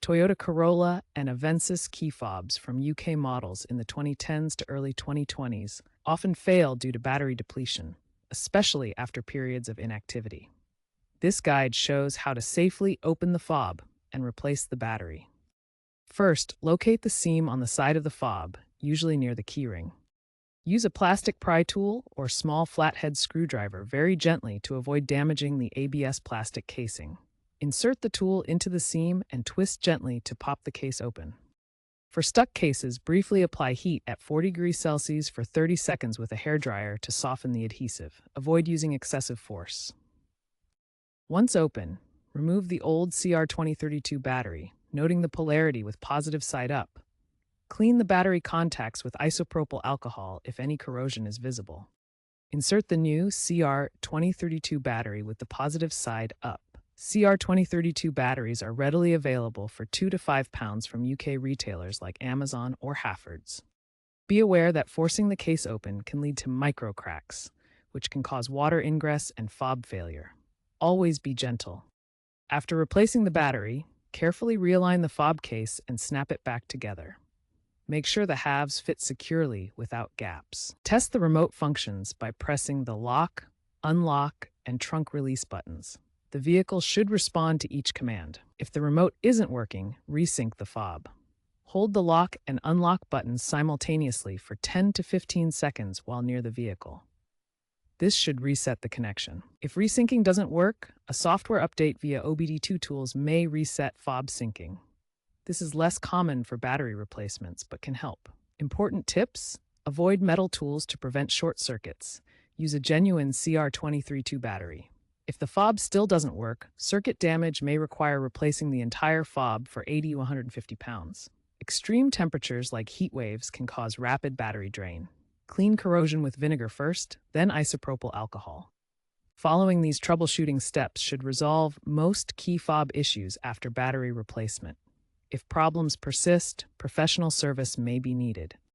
Toyota Corolla and Avensis key fobs from UK models in the 2010s to early 2020s often fail due to battery depletion, especially after periods of inactivity. This guide shows how to safely open the fob and replace the battery. First, locate the seam on the side of the fob, usually near the keyring. Use a plastic pry tool or small flathead screwdriver very gently to avoid damaging the ABS plastic casing. Insert the tool into the seam and twist gently to pop the case open. For stuck cases, briefly apply heat at 40 degrees Celsius for 30 seconds with a hairdryer to soften the adhesive. Avoid using excessive force. Once open, remove the old CR2032 battery, noting the polarity with positive side up. Clean the battery contacts with isopropyl alcohol if any corrosion is visible. Insert the new CR2032 battery with the positive side up. CR2032 batteries are readily available for £2 to £5 from UK retailers like Amazon or Halfords. Be aware that forcing the case open can lead to micro cracks, which can cause water ingress and fob failure. Always be gentle. After replacing the battery, carefully realign the fob case and snap it back together. Make sure the halves fit securely without gaps. Test the remote functions by pressing the lock, unlock, and trunk release buttons. The vehicle should respond to each command. If the remote isn't working, resync the fob. Hold the lock and unlock buttons simultaneously for 10 to 15 seconds while near the vehicle. This should reset the connection. If resyncing doesn't work, a software update via OBD2 tools may reset fob syncing. This is less common for battery replacements, but can help. Important tips: avoid metal tools to prevent short circuits. Use a genuine CR2032 battery. If the fob still doesn't work, circuit damage may require replacing the entire fob for £80 to £150. Extreme temperatures like heat waves can cause rapid battery drain. Clean corrosion with vinegar first, then isopropyl alcohol. Following these troubleshooting steps should resolve most key fob issues after battery replacement. If problems persist, professional service may be needed.